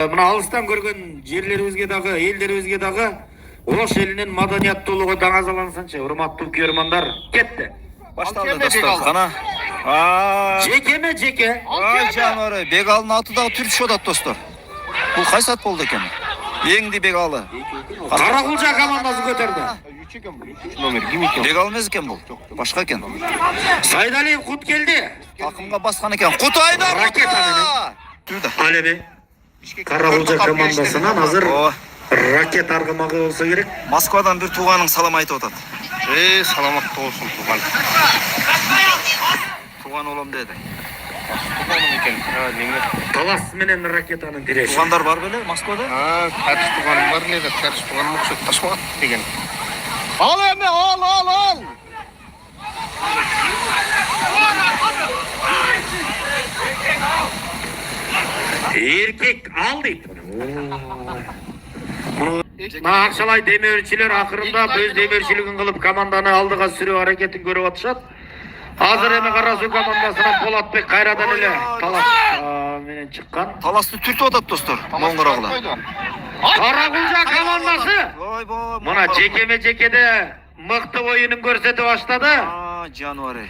Мына алыстан көргөн жерлерибизге дагы, элдерибизге дагы Ош элинин маданияттуулугу даңазалансынчы, урматтуу көрөрмандар. Кетти. Башталды достор. Кана. Жекеме жеке. Ай жанары, Бегалдын аты дагы түртүшүп атат достор. Бул кайсы ат болду экен? Эңди Бегалы. Каракулжа командасы көтөрдү. Номер ким экен? Бегал эмес экен бул. Башка экен. Сайдалиев Кут келди. Такымга баскан экен. Кут Айдар. Ракета менен. Түрдө. Алеби. Каракулжа командасынан азыр ракет аргымагы болсо керек. Москвадан бир тууганың салам айтып атат. Саламатты болсун туган. Туган улам деди. Туганым экен. Неме? Талас менен ракетанын тиреши. Тугандар бар беле Москвада? Тарс туганым бар эле, тарс туганым окшойт ташмат деген. Ал эми, ал. Эркек ал дейт. Мына Акчалай демөөрчүлөр акырында өз демөөрчүлүгүн кылып команданы алдыга сүрүү аракетин көрүп атышат. Азыр эми Кара Суу командасынан Болотбек кайрадан эле талас менен чыккан. Таласты түртүп атат достор. Моңгорогула. Каракулжа командасы Ойбой. мына жекеме-жекеде мыкты оюнун көрсөтө баштады. Жануары.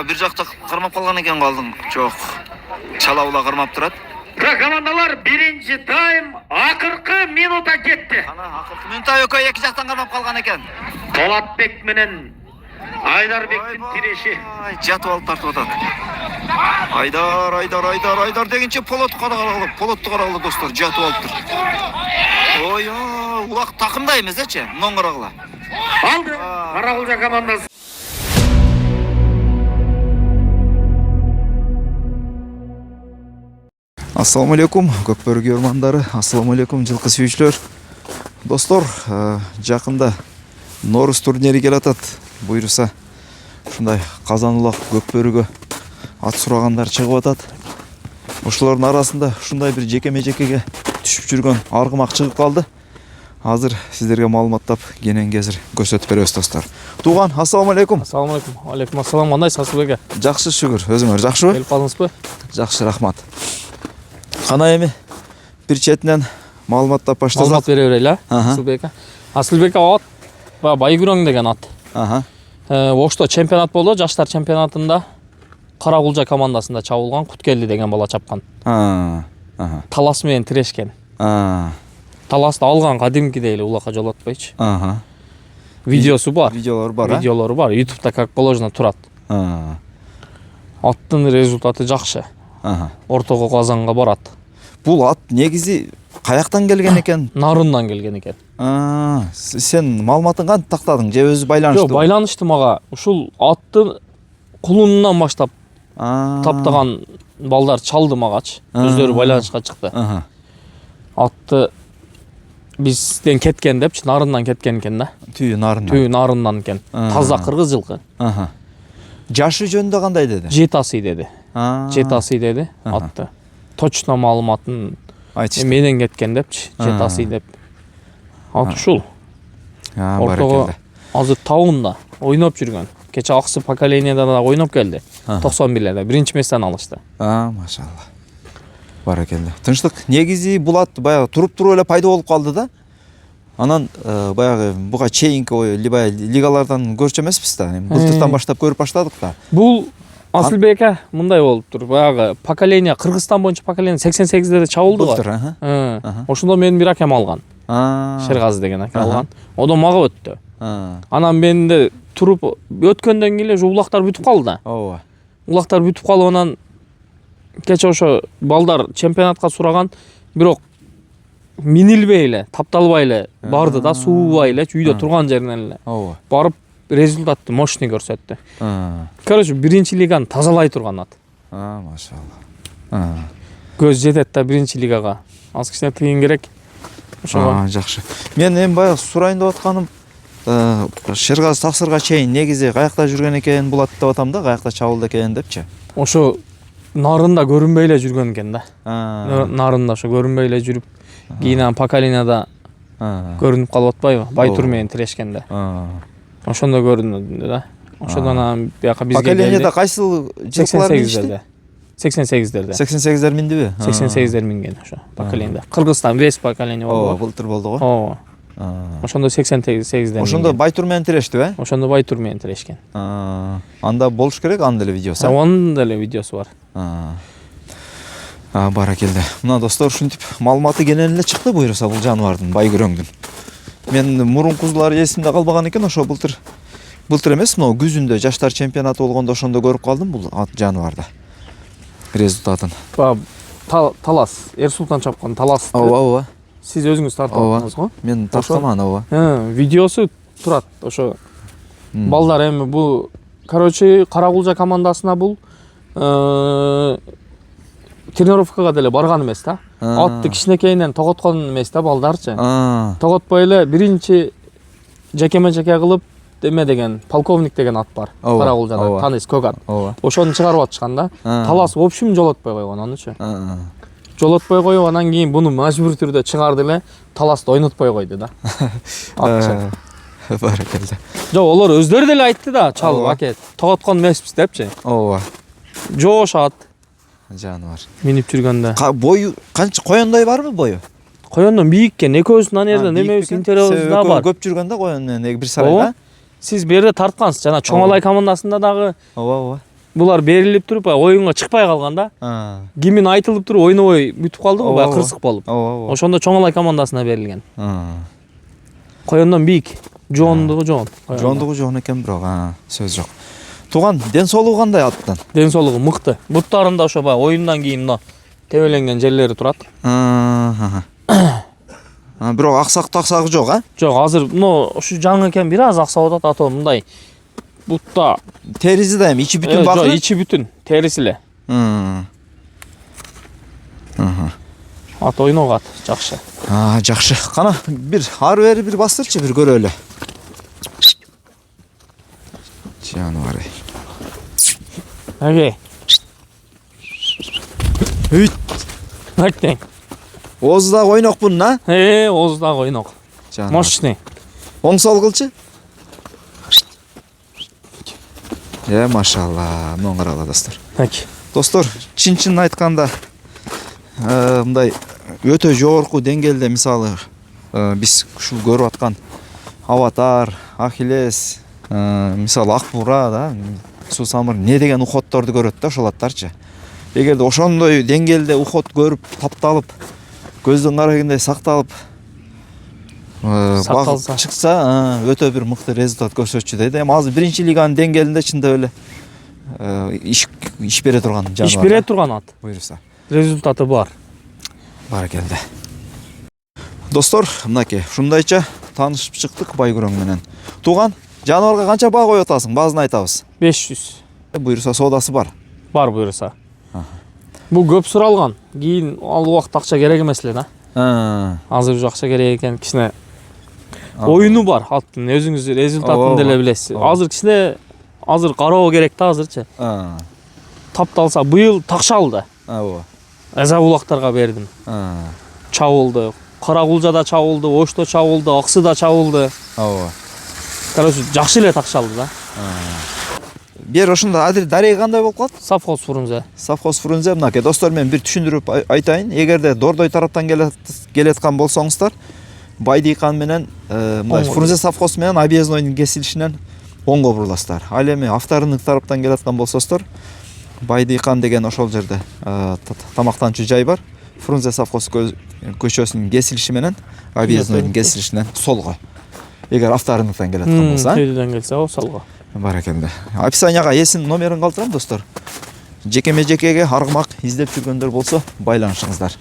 Бир жакта кармап калган экен балдың. Жок. Чалаула кармап турат. Командалар биринчи тайм акыркы минута кетти. Ана акыркы минутта экөө эки жактан кармап калган экен. Болотбек менен Айдарбектин тиреши. Жатып алып тартып атат. Айдар дегенче Полотту карагыла достор, жатып алыптыр. Ой, улак такымда эмес-чи, моңгорогула. Алды Каракулжа командасы. Ассаламу алейкум, көкбөрү көрөрмандары, ассаламу алейкум жылкы сүйүүчүлөр. Достор, жакында Норус турнири келатат. Буйруса ушундай казан улак көкбөрүгө ат сурагандар чыгып атат. Ошолордун арасында ушундай бир жекеме-жекеге түшүп жүргөн аргымак чыгып калды. Азыр сиздерге маалыматтап кенен кезир көрсөтүп беребиз достор. Тууган, ассаламу алейкум. Ассаламу алейкум. Алейкум ассалам. Кандайсыз Асылбек? Жакшы, шүгүр. Өзүңөр жакшыбы? Келип калдыңызбы? Жакшы, рахмат. Кана эми бир четинен маалыматтап баштасак. Маалымат бере берели, Асылбек. Асылбек ат Байгүрөң деген ат. Ошто чемпионат болду, жаштар чемпионатында Каракулжа командасында чабылган Куткелди деген бала чапкан. Талас менен тирешкен. Таласты алган кадимкидей эле улакка жолотпойчу. Видеосу бар. Видеолору бар. Видеолору бар. YouTube'да как положено турат. Аттын результаты жакшы. Ортого казанга барат. Бул ат негизи каяктан келген экен? Нарындан келген экен. Сен маалыматын кантип тактадың? Же өзү байланыштуу? Жок, байланышты мага. Ушул атты кулунунан баштап таптаган балдар чалды магачы. Өздөрү байланышка чыкты. Атты бизден кеткен депчи, нарындан кеткен экен да. Түйү нарындан. Түйү нарындан экен. Таза кыргыз жылкы. Жашы жөнүндө кандай деди? 7 асый деди. 7 асый деди атты. Точно маалыматын айтышты. Менен кеткен депчи, 7 асый деп. Ат ушул. Ортого азыр таунда ойноп жүргөн. Кече аксы поколенияда да ойноп келди. 91-лерде биринчи месттен алышты. Машалла. Баракелде. Тынчтык. Негизи бул ат баягы туруп эле пайда болуп калды да. Анан баягы буга чейинки лигалардан көрчү эмеспиз да. Былтыртан баштап көрүп баштадык да. Бул Асылбека мындай болуптур. Баягы поколения Кыргызстан боюнча поколения 88-де да чабылды го. Ошондо менин бир акем алган. Шергази деген аке алган. Одон мага өттү. Анан мен де туруп өткөндөн кийин эле улактар бүтүп калды да. Ооба. Улактар бүтүп калып анан кече ошо балдар чемпионатка сураган, бирок минилбей эле, тапталбай эле барды да, суубай эле үйдө турган жеринен эле. Ооба. Барып результатты мощный көрсөттү. Короче, биринчи лиганы тазалай турган ат. Машалла. Көз жетет да биринчи лигага. Аз кичине тыйын керек. Ошого. Жакшы. Мен эми баягы сурайын деп атканым, Шергаз таксырга чейин негизи каякта жүргөн экен бул ат деп атам да, каякта чабылды экен депчи. Ошо нарында көрүнбөй эле жүргөн экен да. Нарында ошо көрүнбөй эле жүрүп, кийин поколенияда көрүнүп калып атпайбы? Байтур менен тирешкенде. Ошондо көрүнүдү да. Ошондон анан бияка бизге келди. Поколенияда кайсыл жылкылар ишти? 88'lerde. 88'ler миндиби? 88'ler minген ошо поколение. Кыргызстан вес поколение Ооба, болду. былтыр болду го. Ооба. Ошондо 88'ден. Ошондо Байтур менен тирештиби, Ошондо Байтур менен тирешкен. Анда болуш керек андын деле видеосу. Онун деле видеосу бар. Баракелде. Мына достор ушинтип маалыматы кенен эле чыкты буюрса бул жаныбардын, байгүрөңдүн. Мен мурункузулар эсимде калбаган экен, ошо былтыр эмес, мына күзүндө жаштар чемпионаты болгондо ошондо көрүп калдым бул жаныбарды. Результатын. Талас, Эрсултан чапкан талас. Ооба. Сиз өзүңүз тартып алдыңыз го? Мен тарткаман, ооба. Видеосу турат. Ошо балдар эми бул короче Каракулжа командасына бул тренировкага деле барган эмес да. Атты кичинекейинен тоготкон эмес да балдарчы. Тоготпой эле биринчи жекеме-жеке кылып деме деген полковник деген ат бар. Каракулжада таныйсыз, көк ат. Ошону чыгарып атышкан да. Талас в общем жолотпой койгон анычы. Жолотпой коюп анан кийин буну мажбур түрдө чыгарды эле таласты ойнотпой койду да. Атчы. Баракелде. Жок, олар өздөрү деле айтты да, чалып акет. Тоготкон эмеспиз депчи. Ооба. Жошат. Жаныбар. Минип жүргөндө. Бою канча коёндай барбы бою? Коёндон бийиккен, экөөбүздүн ана жерде немебиз интервьюбузда бар. Көп жүргөндө коён менен бир сарайда. Сиз бу жерде тарткансыз, жана Чоңалай командасында дагы. Ооба. Булар берилип туруп, оюнга чыкпай калган да. Кимин айтылып туруп ойнобой бүтүп калдыбы, баягы кырсык болуп. Ошондо Чоңалай командасына берилген. Коёндон бийик. Жоондугу жоон. Жоондугу жоон экен, бирок сөз жок. Тууган, ден соолугу кандай аттын? Ден соолугу мыкты. Буттарында ошо баягы оюндан кийин мына тебеленген жерлери турат. Бирок аксак-таксагы жок, Жок, азыр ушу жаңы экен, бир аз аксап атат, ато мындай. Бутта териси да эми ичи бүтүн бакы? Жок, ичи бүтүн, териси эле. Ат ойногат, жакшы. Жакшы. Кана бир ары бери бир бастырчы, бир көрөлү. Жаныбар. Аге. Үйт. Айтың. Ооздагы ойнокпун, ооздагы ойнок. Мощный. Оң сол кылчы. Машалла, мына карагыла достор. Достор, чын айтканда мындай өтө жогорку деңгээлде, мисалы биз ушул көрүп аткан Аватар, Ахиллес, мисалы Акбура да, Сусамыр не деген уходдорду көрөт да ошол аттарчы. Эгерде ошондой деңгээлде уход көрүп, тапталып, көздөн карагандай сакталып сакталса чыкса, өтө бир мыкты результат көрсөтчү дейт. Эми азыр биринчи лиганын деңгээлинде чындап эле иш бере турган жаныбар. Иш бере турган ат. Буюрса. Результаты бар. Баракелде. Достор, мынакей, ушундайча таанышып чыктык байгүрөң менен. Тууган, жаныбарга канча баа коюп атасың? Баазын айтабыз. 500. Буюрса соодасы бар. Бар буюрса. Бул көп суралган. Кийин ал убакыт акча керек эмес эле да. Азыр уже акча керек экен, кичине оюну бар аттын, өзүңүз результатын деле билесиз. Азыр кароо керек да азырчы. Тапталса быйыл такшалды. Эза булактарга бердим. Чабылды. Каракулжада чабылды, Ошто чабылды, Аксыда чабылды. Короче, жакшы эле такшалды да. Бер ошондо дареги кандай болуп калат? Совхоз Фрунзе. Совхоз Фрунзе, мынакей достор, мен бир түшүндүрүп айтайын. Эгерде Дордой тараптан келеткан болсоңуздар, Байдыйкан менен Фрунзе совхоз менен объезднойдун кесилишинен оңго буруласыздар. Ал эми авторынок тараптан келаткан болсоңуздар, Байдыйкан деген ошол жерде тамактанчу жай бар. Фрунзе совхоз көчөсүнүн кесилиши менен объезднойдун кесилишинен солго. Эгер авторыноктан келаткан болсо, Түйдөн келсе, солго. Баракелде. Описанияга эсин номерин калтырам достор. Жекеме-жекеге аргымак издеп жүргөндөр болсо байланышыңыздар.